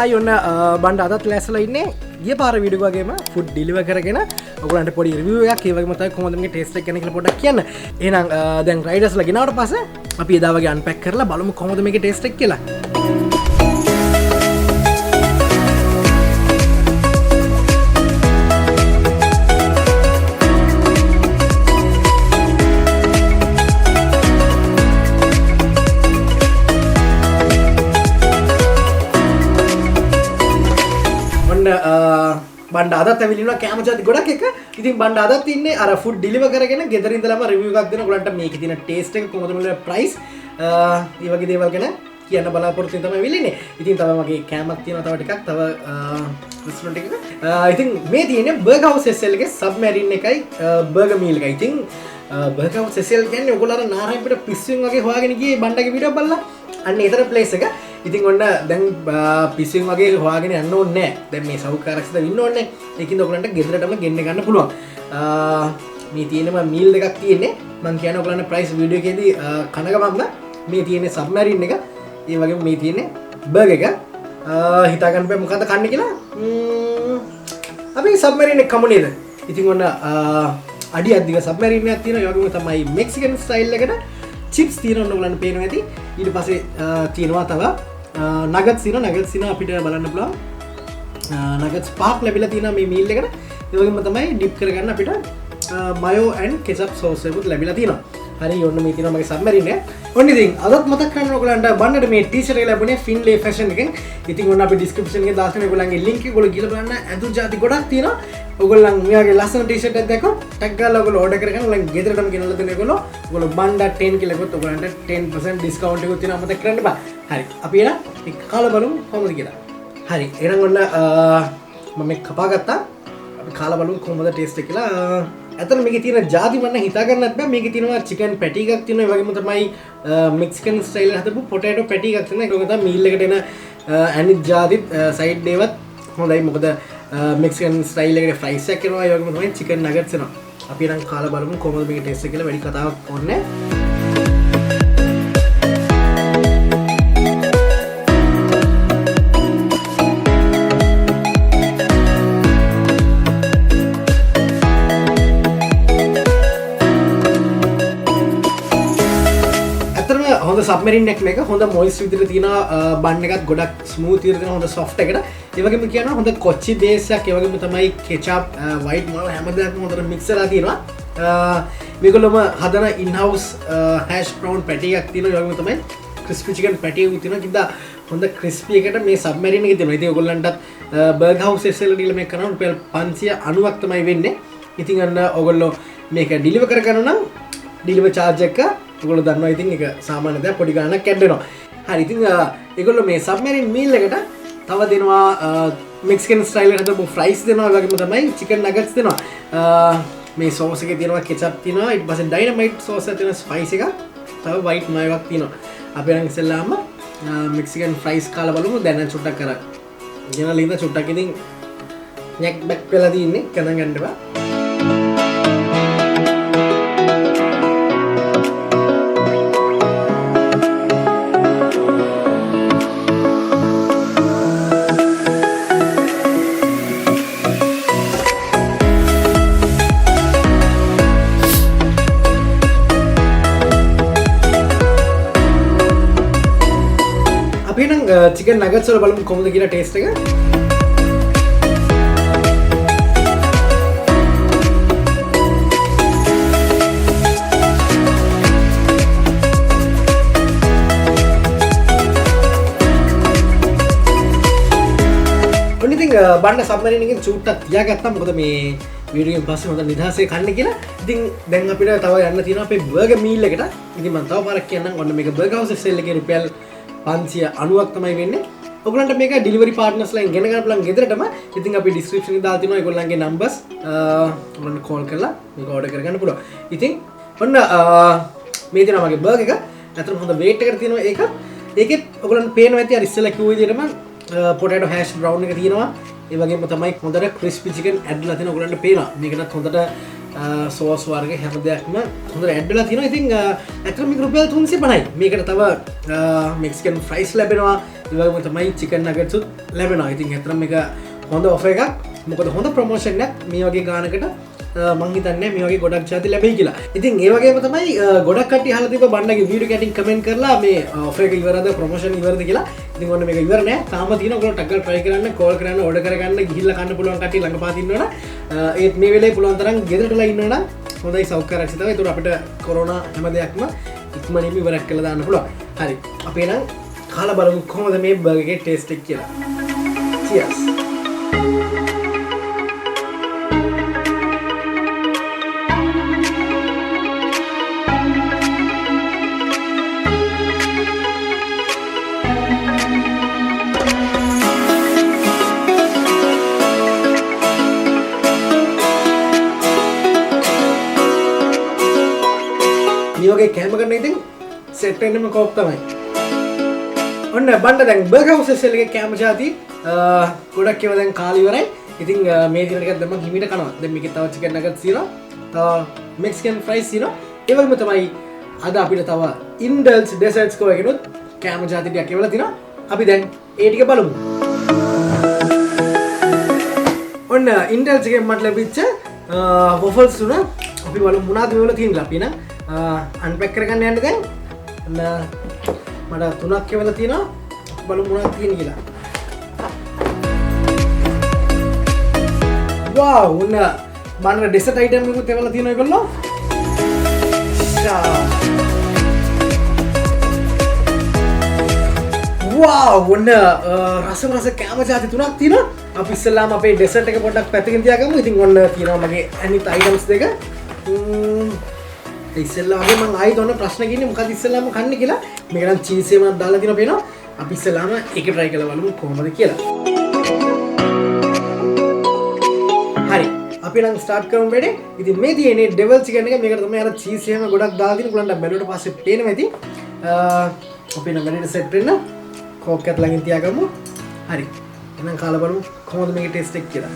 Hi ඔන්න බණ්ඩ අදත් ලෑස්තිලා ඉන්නේ ගිය පාර වීඩියෝ වගේම ෆුඩ් ඩෙලිවර් කරගෙන ඔයගොල්ලන්ට පොඩි රිවිව් එකක් ඒ වගේම තමයි කොහොමද මේකේ ටේස්ට් එක ගැන කියලා පොඩ්ඩක් කියන්න. එහෙනම් දැන් රයිඩර්ස්ලා ගෙනාවට පස්සේ අපි එදා වගේ අන්පැක් කරලා බලමු කොහොමද මේකේ ටේස්ට් එක කියලා. බණ්ඩ අදත් ඇවිල්ලා කැම ජාති ගොඩක් එක. ඉතින් බණ්ඩ අදත් ඉන්නේ අර ෆුඩ් ඩෙලිවර් කරගෙන ගෙදර ඉඳලාම රිවිව් එකක් දෙන ඔයගලන්ට මේකේ තියෙන ටේස්ට් එක කොහොමද මොන ප්‍රයිස් ඒ වගේ දේවල් ගැන කියන්න බලාපොරොත්තු වෙන තමයි ඇවිල්ලා. ඉතින් තව මගේ කැමක් තියෙනවා තව ටිකක් තව රෙස්ටොරන්ට් එකක. ඉතින් මේ තියෙන්නේ බර්ගර් හවුස් SL එකේ සබ්මැරින් එකයි බර්ගර් මීල් එකයි. ඉතින් බර්ගර් හවුස් SL කියන්නේ ඔයගොල්ලෝ අර නාරයන් පිට පිස්සුවෙන් වගේ හොයාගෙන ගියේ බණ්ඩගේ වීඩියෝ බලලා. අන්න ඒතර ප්ලේස් එක. ඉතින් ඔන්න දැන් පිස්සුවෙන් වගේ හොයාගෙන යන්න ඕනේ නැහැ. දැන් මේ සෞඛ්‍යාරක්ෂිත වෙන්න ඕනේ. ඒකින්ද ඔයගලන්ට ගෙදරටම ගෙන්න ගන්න පුළුවන්. මේ තියෙනම මීල් දෙකක් තියෙන්නේ. මම කියන්නේ ඔයගලන්ට ප්‍රයිස් වීඩියෝ එකේදී කනගමන්න මේ තියෙන්නේ සබ්මැරින් එක. ඒ වගේම මේ තියෙන්නේ බර්ගර් එක. හිතා ගන්න බෑ මොකද්ද කන්නේ කියලා. අපි සබ්මැරින් එක කමු නේද? ඉතින් ඔන්න අඩි අධික සබ්මැරින් එකක් තියෙනවා. ඒ වගේම තමයි මෙක්සිකන් ස්ටයිල් එකට චිප්ස් තියෙනවා ඔයගලන්ට පේනවා ඇති. ඊට පස්සේ තියෙනවා තව නගට්ස් තියෙනවා. නගට්ස් තියෙනවා අපිට බලන්න පුළුවන්. නගට්ස් පහක් ලැබිලා තියෙනවා මේ මීල් එකට. ඒ වගේම තමයි ඩිප් කරගන්න අපිට මයෝ ඇන්ඩ් කෙචප් සෝස් එකකුත් ලැබිලා තියෙනවා. හරි ඔන්න මේ තියෙනවා මගේ සබ්මැරින් එක. ඔන්න ඉතින් අදත් මතක් කරන්න ඔයගලන්ට බන්නට මේ ටී-ෂර්ට් එක ලැබුණේ Finnleigh Fashion එකෙන්. ඉතින් ඔන්න අපි ඩිස්ක්‍රිප්ෂන් එකේ දාලා තියෙන ඔයගලන්ගේ link එක ඔයගොල්ලෝ ගිහලා බලන්න. අඳු જાති ගොඩක් තියෙනවා. ඔයගොල්ලන් මෙයාගේ ලස්සන ටී-ෂර්ට් එකක් දැක්කොත් ටැග් ගාලා ඔයගොල්ලෝ ඕඩර් කරගන්න. ඔයගොල්ලන් ගෙදරටම ගෙනල්ලා දෙන ඔයගොල්ලෝ බණ්ඩ 10 කියලා ගොත් ඔයගලන්ට 10% ඩිස්කවුන්ට් එකක් තියෙනවා මතක් කරන්න බෑ. හරි අපි එන එක කාලා බලමු කොහොමද කියලා. හරි එහෙනම් ඔන්න මම මේක කපා ගත්තා. අපි කාලා බලමු කොහොමද ටේස්ට් එක කියලා. ඇත්තට මේකේ තියෙන ಜಾති මන්න හිතා ගන්නත් බෑ. මේකේ තියෙනවා චිකන් පැටි එකක් තියෙනවා. ඒ වගේම තමයි මෙක්සිකන් ස්ටයිල් හදපු පොටේටෝ පැටි එකක් තියෙනවා. ඒක තමයි මීල් එකට එන අනිත් ಜಾතිත් සයිඩ් ඒවත් හොඳයි. මොකද මෙක්සිකන් ස්ටයිල් එකේ ෆ්‍රයිස් එකක් කරනවා. ඒ වගේම තමයි චිකන් නගට්ස් එනවා. අපි නම් කාලා බලමු කොහොමද මේකේ ටේස්ට් එක කියලා. වැඩි කතාවක් ඕනේ නැහැ. හොඳ සබ්මැරින් එකක් මේක. හොඳ මොයිස්ට් විදිහට තියෙන බන් එකක් ගොඩක් ස්මූත් විදිහට තියෙන හොඳ සොෆ්ට් එකකට. ඒ වගේම කියනවා හොඳ කොච්චි බේස් එකක්. ඒ වගේම තමයි කෙචප් වයිට් මොන හැමදාම හොඳට මික්ස් වෙලා තියෙනවා. මේගොල්ලෝම හදන ඉන් හවුස් හැෂ් ප්‍රවුන් පැටි එකක් තියෙනවා. ඒ වගේම තමයි ක්‍රිස්පි චිකන් පැටි එකක් තියෙනවා. කිව්වා හොඳ ක්‍රිස්පි එකට මේ සබ්මැරින් එකේ තියෙනවා. ඉතින් ඔයගොල්ලන්ටත් බර්ගර් හවුස් SL දීලා මේක කරනවා රුපියල් 590ක් තමයි වෙන්නේ. ඉතින් අන්න ඔයගොල්ලෝ මේක ඩිලිවර් කරගන්න නම් ඩිලිවර් charge එක ඔයගොල්ලෝ දන්නවා. ඉතින් ඒක සාමාන්‍ය දෙයක් පොඩි ගාණක් ඇඩ් හරි ඉතින් ඒගොල්ලෝ මේ සබ්මැරින් මීල් එකට තව දෙනවා මෙක්සිකන් ස්ටයිල් එකට හදපු ෆ්‍රයිස් දෙනවා. ඒ වගේම තමයි චිකන් නගට්ස් දෙනවා. මේ සෝස් එකේ තියෙනවා කෙචප් තියෙනවා. ඊට පස්සේ ඩයිනමයිට් සෝස් එක තියෙනවා. ස්පයිස් එක තව වයිට් මයෝ එකක් තියෙනවා. අපි නම් ඉස්සෙල්ලාම මෙක්සිකන් ෆ්‍රයිස් කාලා බලමු. දැන් චුට්ටක් කරා ගෙනලා ඉඳලා චුට්ටක් ඉතින් නැක් බැක් වෙලා තින්නේ කනන් ගන්න බා. චිකන් නගට්ස් වල බලමු කොහොමද කියලා ටේස්ට් එක. ඔන්න ඉතින් බණ්ඩ සබ්මැරින් එකෙන් චූට්ටක් තියාගත්තා. මොකද මේ වීඩියෝ එකෙන් පස්සේ හොඳ නිදහසේ කන්න කියලා. ඉතින් දැන් අපිට තව යන්න තියෙනවා අපේ බර්ගර් මීල් එකට. ඉතින් මම තව පාරක් කියන්නම්. ඔන්න මේක බර්ගර් හවුස් SL එකේ රුපියල් 590ක් තමයි වෙන්නේ. ඔයගලන්ට මේක ඩෙලිවරි පාර්ට්නර්ස්ලා ගෙන ගන්න පුළුවන් ගෙදරටම. ඉතින් අපි ඩිස්ක්‍රිප්ෂන් එකේ දාලා තියෙනවා ඒගොල්ලන්ගේ නම්බර්ස්. ඔයගලන්ට කෝල් කරලා මේක ඕඩර් කරගන්න පුළුවන්. ඉතින් ඔන්න මේ දෙනවා මගේ බර්ගර් එක. අතන හොඳ වේට් එකකට තියෙනවා ඒක. ඒකෙත් ඔයගලන්ට පේනවා ඇති අර ඉස්සෙල්ලා කිව්ව විදිහටම පොටේටෝ හැෂ් බ්‍රවුන් එක තියෙනවා. ඒ වගේම තමයි හොඳට ක්‍රිස්පි චිකන් ඇඩ්ලා තියෙනවා. ඔයගලන්ට පේනවා. මේකටත් හොඳට සෝස් වර්ග හැම දෙයක්ම හොඳට ඇඩ් වෙලා තියෙනවා. ඉතින් ඇත්තටම මේක රුපියල් 350යි. මේකට තව මෙක්සිකන් ෆ්‍රයිස් ලැබෙනවා. ඒ වගේම තමයි චිකන් නගට්ස් උත් ලැබෙනවා. ඉතින් ඇත්තටම මේක හොඳ ඔෆර් එකක්. මොකද හොඳ ප්‍රොමෝෂන් එකක් මේ වගේ ගානකට මං හිතන්නේ මේ වගේ ගොඩක් ජාති ලැබෙයි කියලා. ඉතින් ඒ වගේම තමයි ගොඩක් කට්ටිය අහලා තිබ්බ බණ්ඩගේ වීඩියෝ එකකින් කමෙන්ට් කරලා මේ ඔෆර් එක ඉවරද ප්‍රොමෝෂන් ඉවරද කියලා. ඉතින් ඔන්න මේක ඉවර නෑ. තාම තියෙනවා. ඔයගොල්ලෝ ටක් ගාලා try කරන්න, කෝල් කරන්න, ඕඩර් කරගන්න, ගිහිල්ලා කන්න පුළුවන් කට්ටිය ළඟපාත ඉන්නවනම් ඒත් මේ වෙලේ පුළුවන් තරම් ගෙදරටලා ඉන්නවනම් හොඳයි සෞඛ්‍ය ආරක්ෂිතව. ඒතකොට අපිට කොරෝනා හැම දෙයක්ම ඉක්මනින්ම ඉවරක් කරලා දාන්න පුළුවන්. හරි. අපි නම් කාලා බලමු කොහොමද මේ බර්ගර් එකේ ටේස්ට් එක කියලා. Cheers. මේ වගේ කැම කරන ඉතින් සෙට් වෙන්නම කෝප් තමයි. ඔන්න බණ්ඩ දැන් බර්ගර් හවුස් එකේ එකේ කැම જાති ගොඩක් ඒවා දැන් කාලේ ඉවරයි. ඉතින් මේ දින ටිකක් දැන් මම හිමීට කනවා. දැන් මේකේ තව චිකන් නගට්ස් තියෙනවා. තව මෙක්සිකන් ෆ්‍රයිස් තියෙනවා. ඒ වගේම තමයි අද අපිට තව Indulge Desserts Co එකනොත් කැම જાති ටිකක් එවලා තිනවා. අපි දැන් ඒ ටික බලමු. ඔන්න Indulge එකෙන් මට ලැබිච්ච waffles තුන අපි බලමු මොනවද මේවල තියෙන්නේ. අපි නම් අන්පැක් කරගන්න යන්න දැන් මට 3ක් එවලා තියෙනවා. බලමු මොනවද තියෙන්නේ කියලා. wow ඔන්න බානර ඩෙසර්ට් අයිටම් එකකුත් එවලා තියෙනවා ඒගොල්ලෝ. wow ඔන්න රස කැම જાති 3ක් තියෙනවා. අපි ඉස්සෙල්ලාම අපේ ඩෙසර්ට් එක පොඩ්ඩක් පැත්තකින් තියාගමු. ඉතින් ඔන්න තියෙනවා මගේ අනිත් අයිටම්ස් දෙක. ඉස්සෙල්ලාම මම ආයෙත් ඔන්න ප්‍රශ්න ගින්නේ මොකද ඉස්සෙල්ලාම කන්නේ කියලා. මේක නම් චීස් එකක් දාලා දිනවා පේනවා. අපි ඉස්සෙල්ලාම ඒක try කරලා බලමු කොහොමද කියලා. හරි. අපි නම් start කරමු වැඩේ. ඉතින් මේ තියෙන්නේ ඩෙවල් චිකන් එක. මේකට තමයි අර චීස් එකම ගොඩක් දාලා දින උගලන්ට බැලුවට පස්සේ පේනවා ඇති. අපි නම් වැඩේට සෙට් වෙන්න කෝක් එකත් ළඟින් තියාගමු. හරි. එහෙනම් කාලා බලමු කොහොමද මේකේ ටේස්ට් එක කියලා.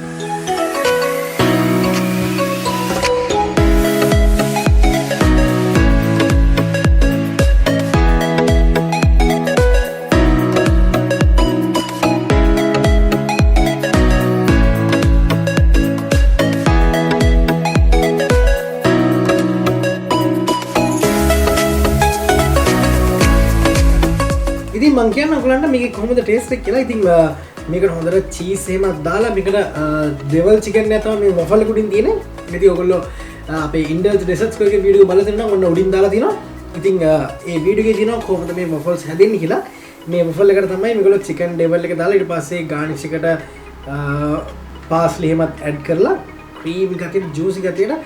මං කියන්න ඔයගලන්ට මේකේ කොහොමද ටේස්ට් එක කියලා. ඉතින් මේකට හොඳට චීස් එහෙමත් දාලා මේකට ඩෙවල් චිකන් එක තමයි මේ වොෆල් එක උඩින් තියෙන්නේ. ඉතින් ඔයගොල්ලෝ අපේ Indulge Desserts Co එකේ වීඩියෝ බලලා තියෙනවා. ඔන්න උඩින් දාලා තියෙනවා. ඉතින් ඒ වීඩියෝ එකේ තියෙනවා කොහොමද මේ වොෆල්ස් හැදෙන්නේ කියලා. මේ වොෆල් එකට තමයි මේගොල්ලෝ චිකන් ඩෙවල් එක දාලා ඊට පස්සේ ගානිෂ් එකට පාස්ලි එහෙමත් ඇඩ් කරලා ක්‍රීමි ගතියට ජූසි ගතියට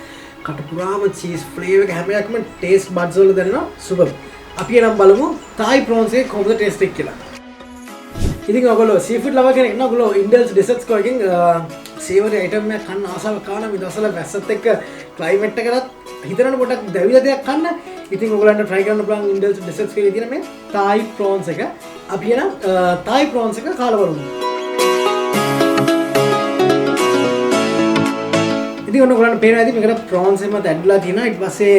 කට පුරාම චීස් ෆ්ලේවර් එක හැම එකක්ම ටේස්ට් බඩ්ස් වල දැනෙනවා. සුපර්. අපි එනම් බලමු තායි ප්‍රෝන්ස් එකේ කොහොමද ටේස්ට් එක කියලා. ඉතින් ඔයගොල්ලෝ සීෆුඩ් ලවර් කෙනෙක් නම් ඔයගොල්ලෝ Indulge Desserts Co එකෙන් සේවරි අයිටම් එකක් කන්න ආසාවක් කාන මේ දවස්වල වැස්සත් එක්ක ක්ලයිමේට් එකකට හිතනකොට පොඩක් දැවිලා දෙයක් කන්න. ඉතින් ඔයගොල්ලන්ට try කරන්න පුළුවන් Indulge Desserts Co එකේ තියෙන මේ තායි ප්‍රෝන්ස් එක. අපි එනම් තායි ප්‍රෝන්ස් එක කාලා බලමු. ඉතින් ඔයගොල්ලන්ට පේනවා ඇති මේකට ප්‍රෝන්ස් එකම ඇඩ්ලා තියෙනවා. ඊට පස්සේ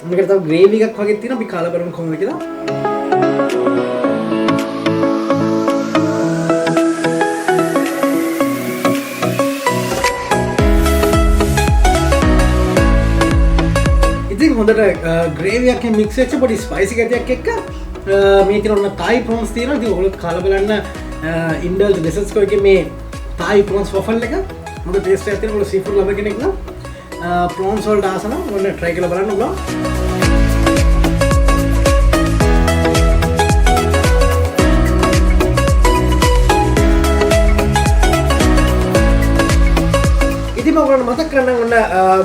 මේකට තව ග්‍රේවි එකක් වගේ තියෙනවා. අපි කාලා බලමු කොහොමද කියලා. ඉතින් හොඳට ග්‍රේවි එකකින් මික්ස් වෙච්ච පොඩි ස්පයිසි ගතියක් එක්ක මේ තියෙන ඔන්න තායි ප්‍රෝන්ස් තියෙනවා. ඉතින් ඔයගොල්ලෝ කාලා බලන්න Indulge Desserts Co එකේ මේ තායි ප්‍රෝන්ස් වොෆල් එක හොඳ ටේස්ට් එකක් තියෙනවා. ඔයගොල්ලෝ සීෆුඩ් ලබ කෙනෙක් නම් ප්‍රෝන්ස් වලට ආස නම් ඔන්න try කරලා බලන්න ඕන. ඉතින් මම ඔයගොල්ලන්ට මතක් කරන්න ඕන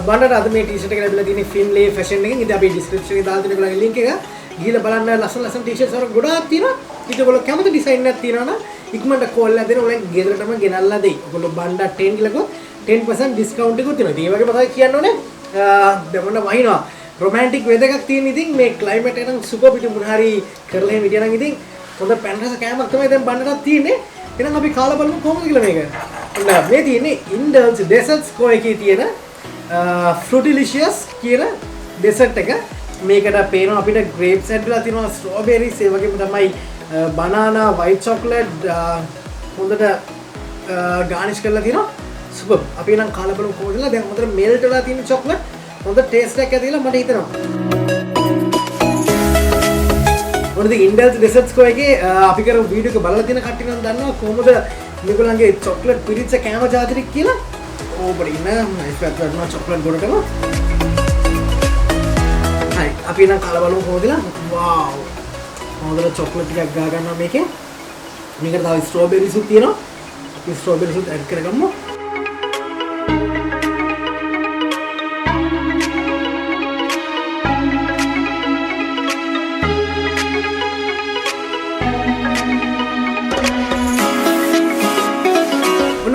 බණ්ඩට අද මේ ටී-ෂර්ට් එක ලැබිලා තියෙන්නේ Finnleigh Fashion එකෙන්. ඉතින් අපි description එකේ දාලා තියෙන ඔයගොල්ලන්ගේ link එක ගිහලා බලන්න. ලස්සන ටී-ෂර්ට්ස් වල ගොඩාක් තියෙනවා. ඉතින් ඔයගොල්ලෝ කැමති ඩිසයින් එකක් තියෙනවා නම් ඉක්මනට කෝල් එකක් දෙන්න ඔයගොල්ලන් ගෙදරටම ගෙනල්ලා දෙයි. ඔයගොල්ලෝ බණ්ඩ 10 කියලා 10% ඩිස්කවුන්ට් එකකුත් තියෙනවා. ඉතින් ඒ වගේ මතක කියන්න ඕනේ. දැන් මොන වහිනවා. රොමැන්ටික් වෙදර් එකක් තියෙන. ඉතින් මේ ක්ලයිමේට් එක නම් සුපර් පිටු මොන හරි කරලා එහෙම හිටියා නම් ඉතින් හොඳ පැන්රස කෑමක් තමයි දැන් බණ්ඩටත් තියෙන්නේ. එහෙනම් අපි කාලා බලමු කොහොමද කියලා මේක. ඔන්න මේ තියෙන්නේ Indulge Desserts Co එකේ තියෙන Frutilicious කියන dessert එක. මේකට පේනවා අපිට grapes ඇඩ්ලා තියෙනවා, strawberries ඒ වගේම තමයි banana, white chocolate හොඳට garnish කරලා තියෙනවා. super. අපි නම් කාලා බලමු කොහොමද කියලා. දැන් හොඳට melt වෙලා තියෙන chocolate හොඳ taste එකක් ඇති කියලා මට හිතෙනවා. මොකද Indulge Desserts Co එකේ අපි කරපු වීඩියෝ එක බලලා තියෙන කට්ටිය නම් දන්නවා කොහොමද මේගොල්ලන්ගේ chocolate පිරිච්ච කෑම ජාතිරික් කියලා. ඕබට ඉන්න nice පැත් වටනවා chocolate ගොඩටම. හරි අපි නම් කාලා බලමු කොහොමද කියලා. wow. හොඳට chocolate ටිකක් ගා ගන්නවා මේකේ. මේකට තව strawberries උත් තියෙනවා. අපි strawberries උත් add කරගමු.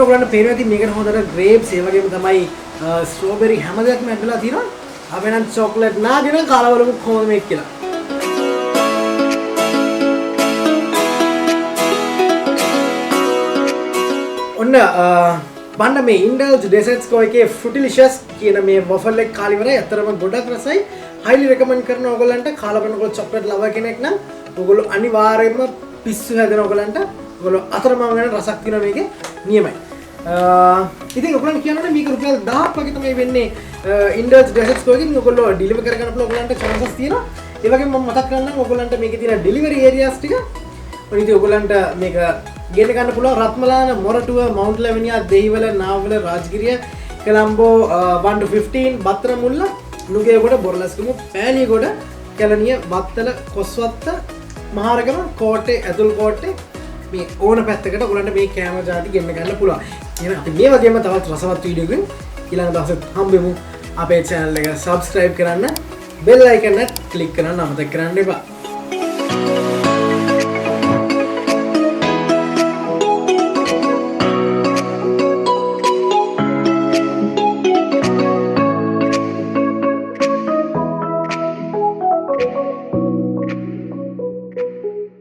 ඔයගොල්ලන්ට පේනවා ඉතින් මේකට හොඳට grapes ඒ වගේම තමයි strawberry හැම දෙයක්ම ඇඩ් වෙලා තියෙනවා. අපි නම් chocolate නාගෙන කාලා බලමු කොහොමද මේක කියලා. ඔන්න බණ්ඩ මේ Indulge Desserts Co එකේ Frutilicious කියන මේ waffle එක කාලා ඉවරයි. අතරම ගොඩක් රසයි. highly recommend කරනවා ඔයගොල්ලන්ට. කාලා බලනකොට chocolate lover කෙනෙක් නම් ඔයගොල්ලෝ අනිවාර්යයෙන්ම පිස්සු හැදෙන ඔයගොල්ලන්ට. ඔයගොල්ලෝ අතරම වෙන රසක් තියෙනවා මේකේ. නියමයි. ඉතින් ඔයගොල්ලන්ට කියනවනේ මේක රුපියල් 1000ක් වගේ තමයි වෙන්නේ Indulge Desserts Co එකෙන් ඔයගොල්ලෝ ඩෙලිවර් කරගන්න පුළුවන් ඔයගොල්ලන්ට chances තියෙනවා. ඒ වගේම මම මතක් කරන්නම් ඔයගොල්ලන්ට මේකේ තියෙන delivery areas ටික. ඉතින් ඔයගොල්ලන්ට මේක ගෙන්න ගන්න පුළුවන් රත්මලාන, මොරටුව, මවුන්ට් ලැවනියා, දෙහිවල, නාවල, රාජගිරිය, කොළඹ 1 to 15, බත්තරමුල්ල, නුගේගොඩ, බොරලස්ගම, පෑලියගොඩ, කැලණිය, බත්තල, කොස්වත්ත, මහරගම, කෝට්ටේ, ඇතුල් කෝට්ටේ මේ ඕන පැත්තකට ඔයගොල්ලන්ට මේ කෑම ජාති ගෙන්න ගන්න පුළුවන්. එහෙනම් අපි මේ වගේම තවත් රසවත් වීඩියෝ එකකින් ඊළඟ දවසෙත් හම්බෙමු. අපේ channel එක subscribe කරන්න, bell icon එක click කරන්න අමතක කරන්න එපා.